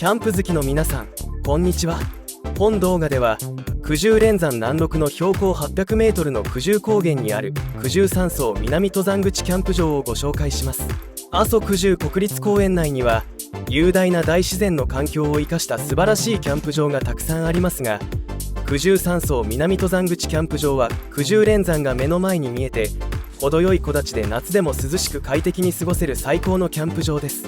キャンプ好きの皆さん、こんにちは。本動画では九十連山南麓の標高 800m の九十高原にある九十三荘南登山口キャンプ場をご紹介します。阿蘇九十国立公園内には雄大な大自然の環境を生かした素晴らしいキャンプ場がたくさんありますが、九十三荘南登山口キャンプ場は九十連山が目の前に見えて、程よい木立で夏でも涼しく快適に過ごせる最高のキャンプ場です。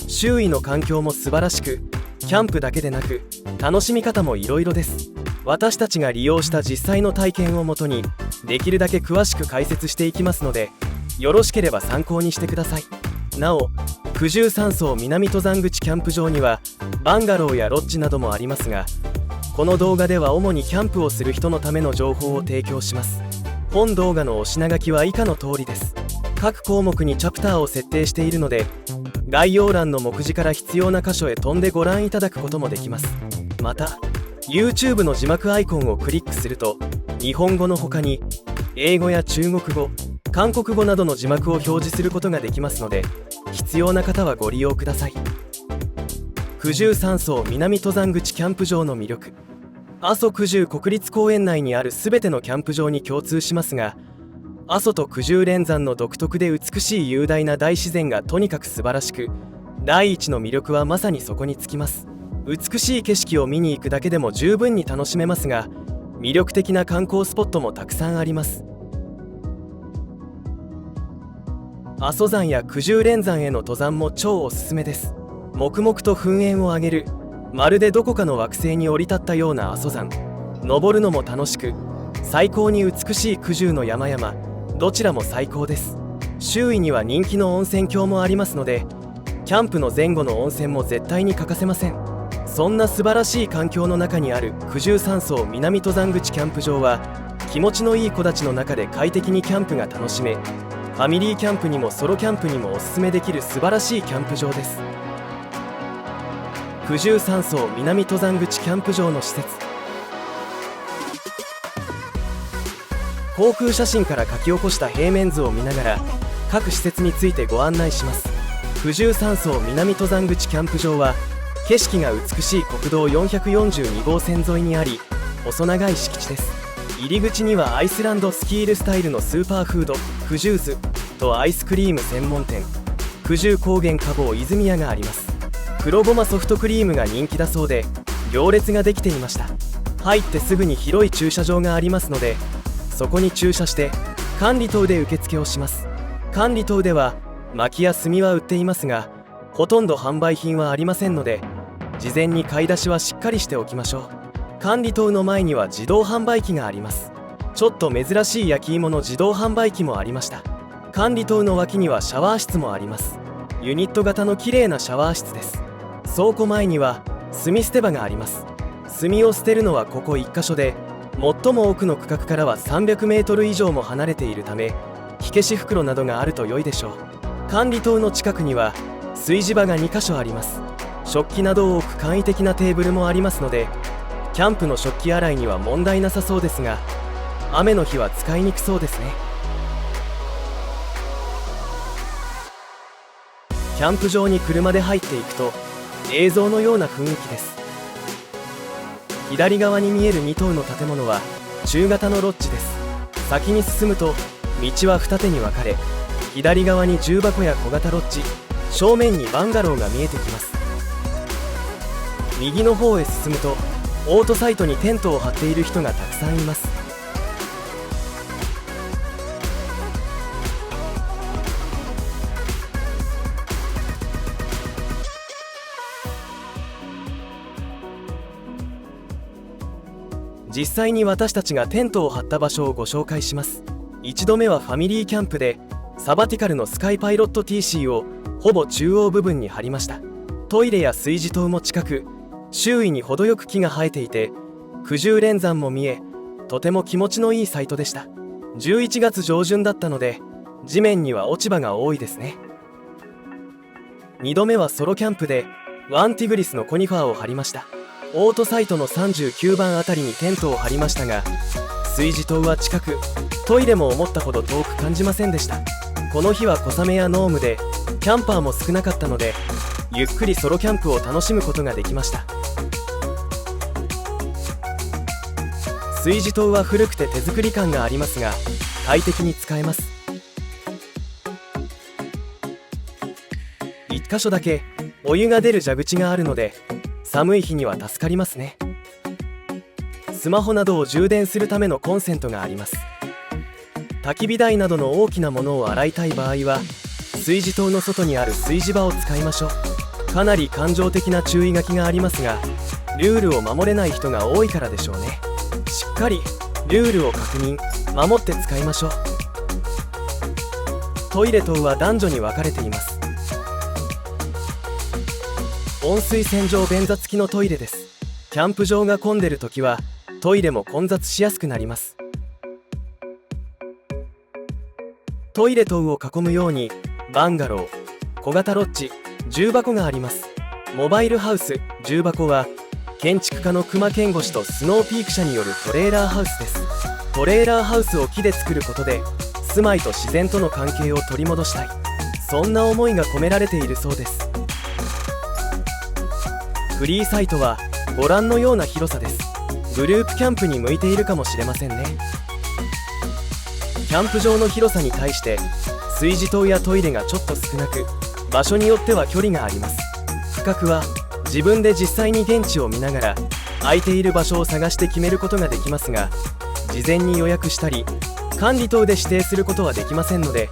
周囲の環境も素晴らしく、キャンプだけでなく楽しみ方もいろいろです。私たちが利用した実際の体験をもとにできるだけ詳しく解説していきますので、よろしければ参考にしてください。なお、九十三荘南登山口キャンプ場にはバンガローやロッジなどもありますが、この動画では主にキャンプをする人のための情報を提供します。本動画のお品書きは以下の通りです。各項目にチャプターを設定しているので、概要欄の目次から必要な箇所へ飛んでご覧いただくこともできます。また YouTube の字幕アイコンをクリックすると、日本語の他に英語や中国語、韓国語などの字幕を表示することができますので、必要な方はご利用ください。九十三荘南登山口キャンプ場の魅力。阿蘇九十国立公園内にある全てのキャンプ場に共通しますが、阿蘇と九十連山の独特で美しい雄大な大自然がとにかく素晴らしく、第一の魅力はまさにそこに尽きます。美しい景色を見に行くだけでも十分に楽しめますが、魅力的な観光スポットもたくさんあります。阿蘇山や九十連山への登山も超おすすめです。黙々と噴煙を上げる、まるでどこかの惑星に降り立ったような阿蘇山。登るのも楽しく、最高に美しい九十の山々、どちらも最高です。周囲には人気の温泉郷もありますので、キャンプの前後の温泉も絶対に欠かせません。そんな素晴らしい環境の中にある九十三荘南登山口キャンプ場は、気持ちのいい木立の中で快適にキャンプが楽しめ、ファミリーキャンプにもソロキャンプにもおすすめできる素晴らしいキャンプ場です。九十三荘南登山口キャンプ場の施設。航空写真から書き起こした平面図を見ながら各施設についてご案内します。九十三荘南登山口キャンプ場は景色が美しい国道442号線沿いにあり、細長い敷地です。入り口にはアイスランドスキールスタイルのスーパーフード九十図とアイスクリーム専門店九十高原花房泉屋があります。黒ごまソフトクリームが人気だそうで、行列ができていました。入ってすぐに広い駐車場がありますので、そこに駐車して管理棟で受付をします。管理棟では薪や炭は売っていますが、ほとんど販売品はありませんので、事前に買い出しはしっかりしておきましょう。管理棟の前には自動販売機があります。ちょっと珍しい焼き芋の自動販売機もありました。管理棟の脇にはシャワー室もあります。ユニット型の綺麗なシャワー室です。倉庫前には炭捨て場があります。炭を捨てるのはここ1箇所で、最も奥の区画からは300メートル以上も離れているため、火消し袋などがあると良いでしょう。管理棟の近くには炊事場が2箇所あります。食器などを置く簡易的なテーブルもありますので、キャンプの食器洗いには問題なさそうですが、雨の日は使いにくそうですね。キャンプ場に車で入っていくと映像のような雰囲気です。左側に見える2棟の建物は中型のロッジです。先に進むと道は二手に分かれ、左側に重箱や小型ロッジ、正面にバンガローが見えてきます。右の方へ進むとオートサイトにテントを張っている人がたくさんいます。実際に私たちがテントを張った場所をご紹介します。1度目はファミリーキャンプで、サバティカルのスカイパイロット TC をほぼ中央部分に張りました。トイレや炊事棟も近く、周囲に程よく木が生えていて、九十連山も見え、とても気持ちのいいサイトでした。11月上旬だったので、地面には落ち葉が多いですね。2度目はソロキャンプで、ワンティグリスのコニファーを張りました。オートサイトの39番あたりにテントを張りましたが、炊事棟は近く、トイレも思ったほど遠く感じませんでした。この日は小雨や濃霧でキャンパーも少なかったので、ゆっくりソロキャンプを楽しむことができました。炊事塔は古くて手作り感がありますが快適に使えます。1箇所だけお湯が出る蛇口があるので寒い日には助かりますね。スマホなどを充電するためのコンセントがあります。焚き火台などの大きなものを洗いたい場合は炊事塔の外にある炊事場を使いましょう。かなり感情的な注意書きがありますがルールを守れない人が多いからでしょうね。しっかりルールを確認守って使いましょう。トイレ等は男女に分かれています。温水洗浄便座付きのトイレです。キャンプ場が混んでる時はトイレも混雑しやすくなります。トイレ等を囲むようにバンガロー、小型ロッジ、重箱があります。モバイルハウス、重箱は建築家の隈研吾氏とスノーピーク社によるトレーラーハウスです。トレーラーハウスを木で作ることで住まいと自然との関係を取り戻したい、そんな思いが込められているそうです。フリーサイトはご覧のような広さです。グループキャンプに向いているかもしれませんね。キャンプ場の広さに対して炊事塔やトイレがちょっと少なく場所によっては距離があります。区画は自分で実際に現地を見ながら空いている場所を探して決めることができますが事前に予約したり管理等で指定することはできませんので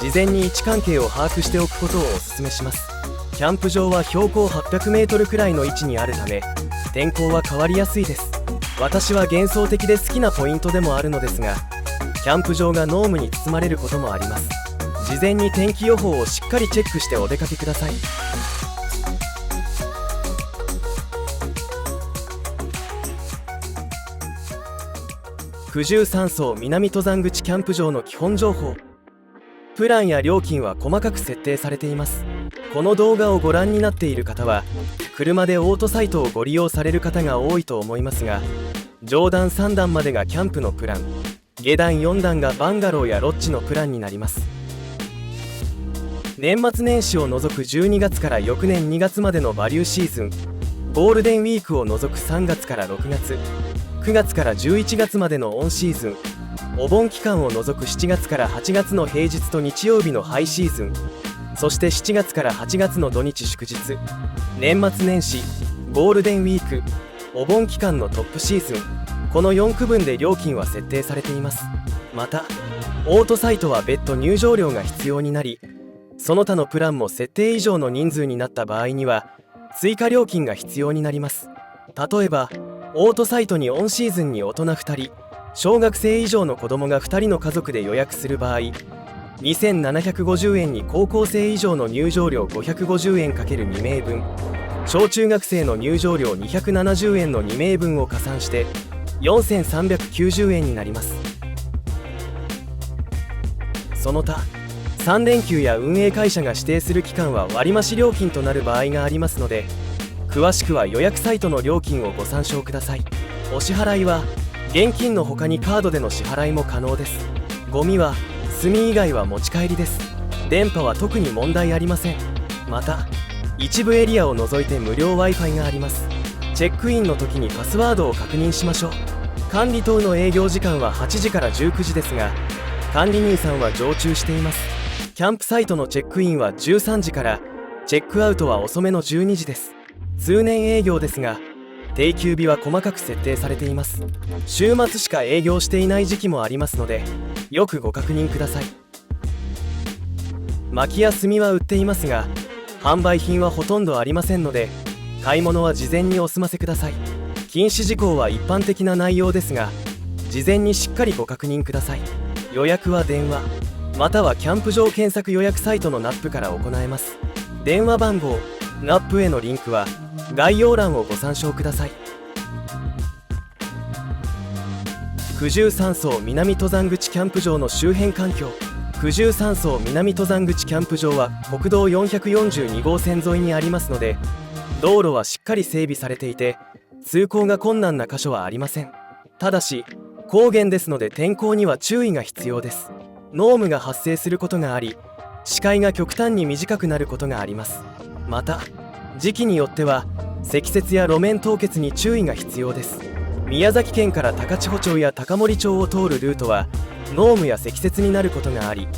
事前に位置関係を把握しておくことをお勧めします。キャンプ場は標高800メートルくらいの位置にあるため天候は変わりやすいです。私は幻想的で好きなポイントでもあるのですがキャンプ場が濃霧に包まれることもあります。事前に天気予報をしっかりチェックしてお出かけください。九十三層南登山口キャンプ場の基本情報。プランや料金は細かく設定されています。この動画をご覧になっている方は車でオートサイトをご利用される方が多いと思いますが上段3段までがキャンプのプラン、下段4段がバンガローやロッジのプランになります。年末年始を除く12月から翌年2月までのバリューシーズン、ゴールデンウィークを除く3月から6月、9月から11月までのオンシーズン、お盆期間を除く7月から8月の平日と日曜日のハイシーズン、そして7月から8月の土日祝日、年末年始、ゴールデンウィーク、お盆期間のトップシーズン、この4区分で料金は設定されています。またオートサイトは別途入場料が必要になりその他のプランも設定以上の人数になった場合には追加料金が必要になります。例えばオートサイトにオンシーズンに大人2人、小学生以上の子供が2人の家族で予約する場合2750円に高校生以上の入場料550円 ×2 名分、小中学生の入場料270円の2名分を加算して4390円になります。その他3連休や運営会社が指定する期間は割増料金となる場合がありますので詳しくは予約サイトの料金をご参照ください。お支払いは現金の他にカードでの支払いも可能です。ゴミは炭以外は持ち帰りです。電波は特に問題ありません。また一部エリアを除いて無料 Wi-Fi があります。チェックインの時にパスワードを確認しましょう。管理等の営業時間は8時から19時ですが管理人さんは常駐しています。キャンプサイトのチェックインは13時からチェックアウトは遅めの12時です。通年営業ですが定休日は細かく設定されています。週末しか営業していない時期もありますのでよくご確認ください。薪や炭は売っていますが販売品はほとんどありませんので買い物は事前にお済ませください。禁止事項は一般的な内容ですが事前にしっかりご確認ください。予約は電話またはキャンプ場検索予約サイトのナップから行えます。電話番号、ナップへのリンクは概要欄をご参照ください。九十三層南登山口キャンプ場の周辺環境。九十三層南登山口キャンプ場は国道442号線沿いにありますので道路はしっかり整備されていて通行が困難な箇所はありません。ただし高原ですので天候には注意が必要です。濃霧が発生することがあり視界が極端に短くなることがあります。また時期によっては積雪や路面凍結に注意が必要です。宮崎県から高千穂町や高森町を通るルートは濃霧や積雪になることがあり、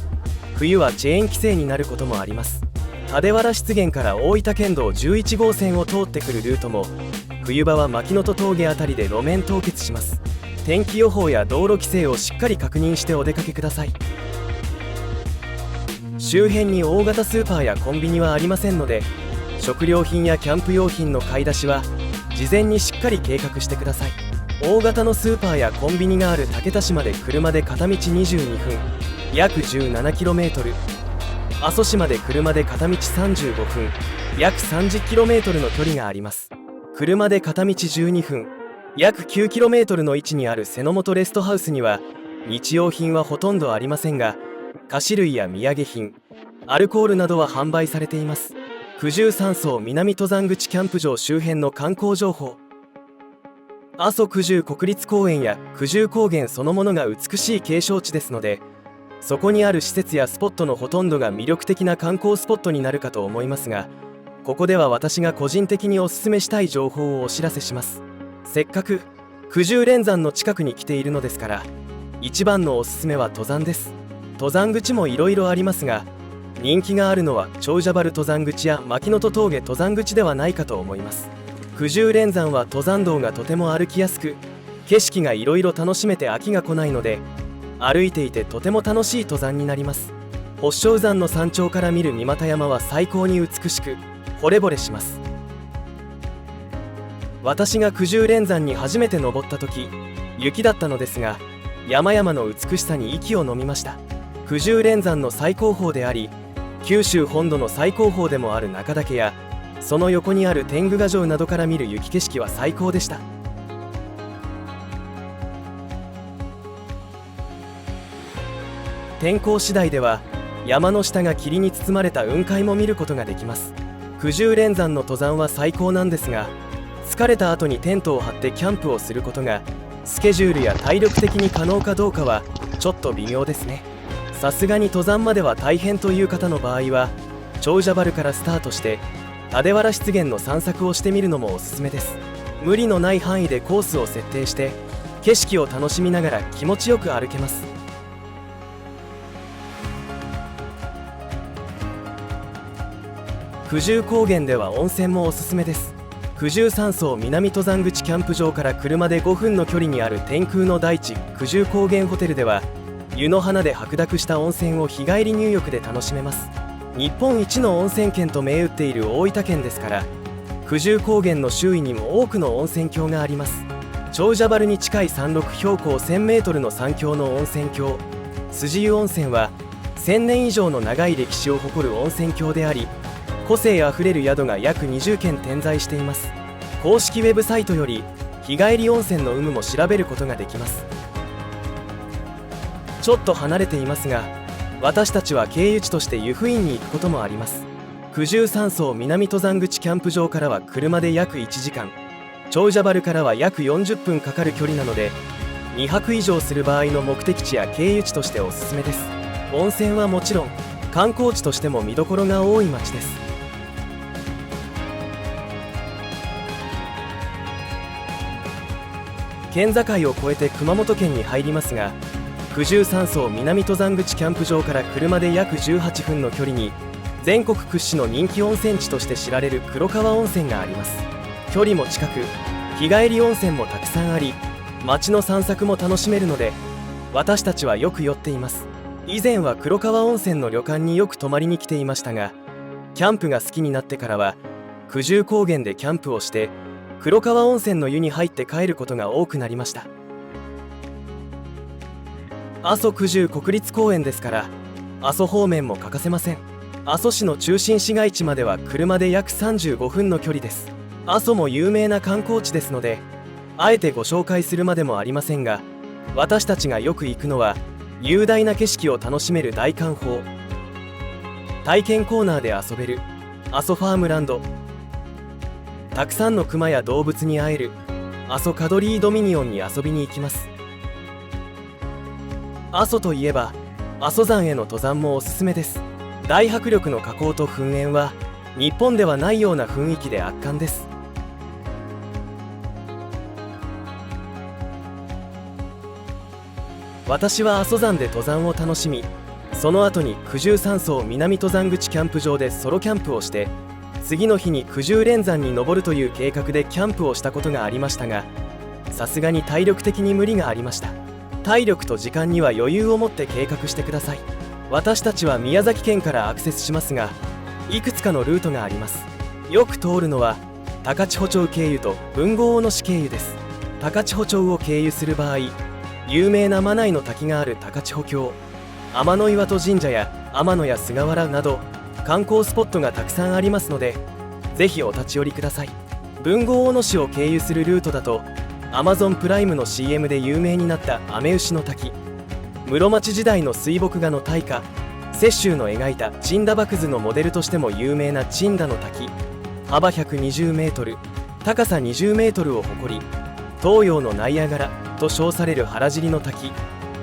冬はチェーン規制になることもあります。蓼原湿原から大分県道11号線を通ってくるルートも冬場は牧野戸峠あたりで路面凍結します。天気予報や道路規制をしっかり確認してお出かけください。周辺に大型スーパーやコンビニはありませんので、食料品やキャンプ用品の買い出しは事前にしっかり計画してください。大型のスーパーやコンビニがある竹田市まで車で片道22分、約 17km、 阿蘇市まで車で片道35分、約 30km の距離があります。車で片道12分、約 9km の位置にある瀬の本レストハウスには日用品はほとんどありませんが、菓子類や土産品、アルコールなどは販売されています。九十三層南登山口キャンプ場周辺の観光情報。阿蘇九十国立公園や九十高原そのものが美しい景勝地ですので、そこにある施設やスポットのほとんどが魅力的な観光スポットになるかと思いますが、ここでは私が個人的におすすめしたい情報をお知らせします。せっかく九十連山の近くに来ているのですから、一番のおすすめは登山です。登山口もいろいろありますが、人気があるのは長者原登山口や牧野戸峠登山口ではないかと思います。九十連山は登山道がとても歩きやすく、景色がいろいろ楽しめて飽きが来ないので、歩いていてとても楽しい登山になります。発祥山の山頂から見る三股山は最高に美しく、惚れ惚れします。私が九十連山に初めて登った時、雪だったのですが、山々の美しさに息を飲みました。九十連山の最高峰であり、九州本土の最高峰でもある中岳や、その横にある天狗ヶ城などから見る雪景色は最高でした。天候次第では山の下が霧に包まれた雲海も見ることができます。九十連山の登山は最高なんですが、疲れた後にテントを張ってキャンプをすることがスケジュールや体力的に可能かどうかはちょっと微妙ですね。さすがに登山までは大変という方の場合は、長者原からスタートして蓼原湿原の散策をしてみるのもおすすめです。無理のない範囲でコースを設定して景色を楽しみながら気持ちよく歩けます。九十高原では温泉もおすすめです。九十三層南登山口キャンプ場から車で5分の距離にある天空の大地九十高原ホテルでは、湯の花で白濁した温泉を日帰り入浴で楽しめます。日本一の温泉県と銘打っている大分県ですから、九十高原の周囲にも多くの温泉郷があります。長者原に近い山麓標高 1000m の山峡の温泉郷筋湯温泉は1000年以上の長い歴史を誇る温泉郷であり、個性あふれる宿が約20軒点在しています。公式ウェブサイトより日帰り温泉の有無も調べることができます。ちょっと離れていますが、私たちは経由地として湯布院に行くこともあります。九十三層南登山口キャンプ場からは車で約1時間、長者原からは約40分かかる距離なので、2泊以上する場合の目的地や経由地としておすすめです。温泉はもちろん観光地としても見どころが多い町です。県境を越えて熊本県に入りますが、九十三層南登山口キャンプ場から車で約18分の距離に全国屈指の人気温泉地として知られる黒川温泉があります。距離も近く、日帰り温泉もたくさんあり、街の散策も楽しめるので、私たちはよく寄っています。以前は黒川温泉の旅館によく泊まりに来ていましたが、キャンプが好きになってからは九十高原でキャンプをして黒川温泉の湯に入って帰ることが多くなりました。阿蘇九十国立公園ですから、阿蘇方面も欠かせません。阿蘇市の中心市街地までは車で約35分の距離です。阿蘇も有名な観光地ですので、あえてご紹介するまでもありませんが、私たちがよく行くのは雄大な景色を楽しめる大観峰、体験コーナーで遊べる阿蘇ファームランド、たくさんの熊や動物に会える阿蘇カドリードミニオンに遊びに行きます。阿蘇といえば阿蘇山への登山もおすすめです。大迫力の火口と噴煙は日本ではないような雰囲気で圧巻です。私は阿蘇山で登山を楽しみ、その後に九十三層南登山口キャンプ場でソロキャンプをして、次の日に九十連山に登るという計画でキャンプをしたことがありましたが、さすがに体力的に無理がありました。体力と時間には余裕を持って計画してください。私たちは宮崎県からアクセスしますが、いくつかのルートがあります。よく通るのは高千穂町経由と豊後大野市経由です。高千穂町を経由する場合、有名な真名井の滝がある高千穂峡、天の岩戸神社や天野や菅原など観光スポットがたくさんありますので、ぜひお立ち寄りください。豊後大野市を経由するルートだと、 Amazon プライムの CM で有名になった雨牛の滝、室町時代の水墨画の大家雪舟の描いた鎮田幕図のモデルとしても有名な鎮田の滝、幅120メートル、高さ20メートルを誇り、東洋のナイアガラと称される原尻の滝、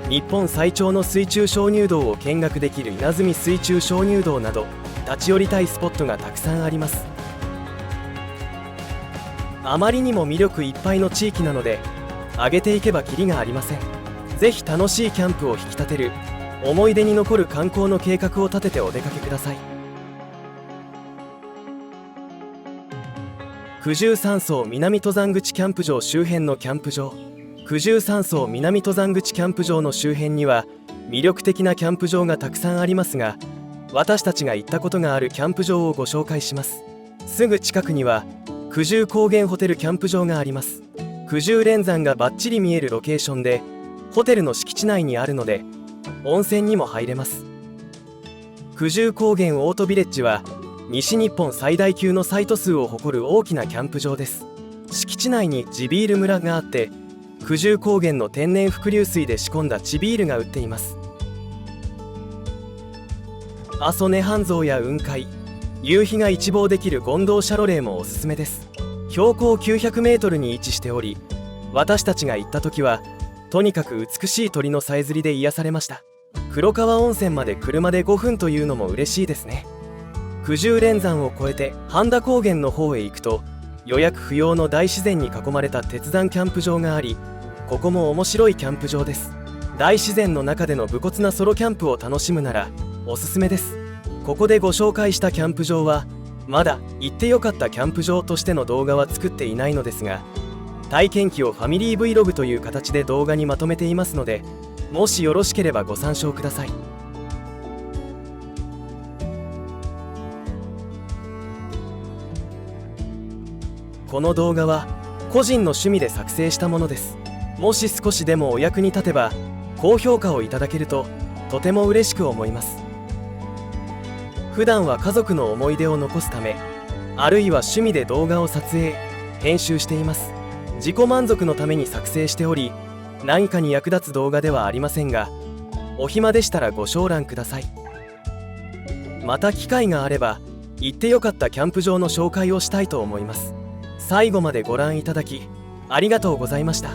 日本最長の水中鍾乳洞を見学できる稲積水中鍾乳洞など、立ち寄りたいスポットがたくさんあります。あまりにも魅力いっぱいの地域なので、上げていけばキリがありません。ぜひ楽しいキャンプを引き立てる、思い出に残る観光の計画を立ててお出かけください。九十三層南登山口キャンプ場周辺のキャンプ場。九十三層南登山口キャンプ場の周辺には魅力的なキャンプ場がたくさんありますが、私たちが行ったことがあるキャンプ場をご紹介します。すぐ近くには九十高原ホテルキャンプ場があります。九十連山がバッチリ見えるロケーションで、ホテルの敷地内にあるので温泉にも入れます。九十高原オートビレッジは西日本最大級のサイト数を誇る大きなキャンプ場です。敷地内に地ビール村があって、九十高原の天然伏流水で仕込んだ地ビールが売っています。阿蘇根半蔵や雲海、夕日が一望できる権堂シャロレーもおすすめです。標高900メートルに位置しており、私たちが行った時はとにかく美しい鳥のさえずりで癒されました。黒川温泉まで車で5分というのも嬉しいですね。九十連山を越えて半田高原の方へ行くと、予約不要の大自然に囲まれた鉄山キャンプ場があり、ここも面白いキャンプ場です。大自然の中での武骨なソロキャンプを楽しむならおすすめです。ここでご紹介したキャンプ場はまだ行ってよかったキャンプ場としての動画は作っていないのですが、体験記をファミリー Vlog という形で動画にまとめていますので、もしよろしければご参照ください。この動画は個人の趣味で作成したものです。もし少しでもお役に立てば高評価をいただけるととても嬉しく思います。普段は家族の思い出を残すため、あるいは趣味で動画を撮影編集しています。自己満足のために作成しており、何かに役立つ動画ではありませんが、お暇でしたらご賞覧ください。また機会があれば行ってよかったキャンプ場の紹介をしたいと思います。最後までご覧いただきありがとうございました。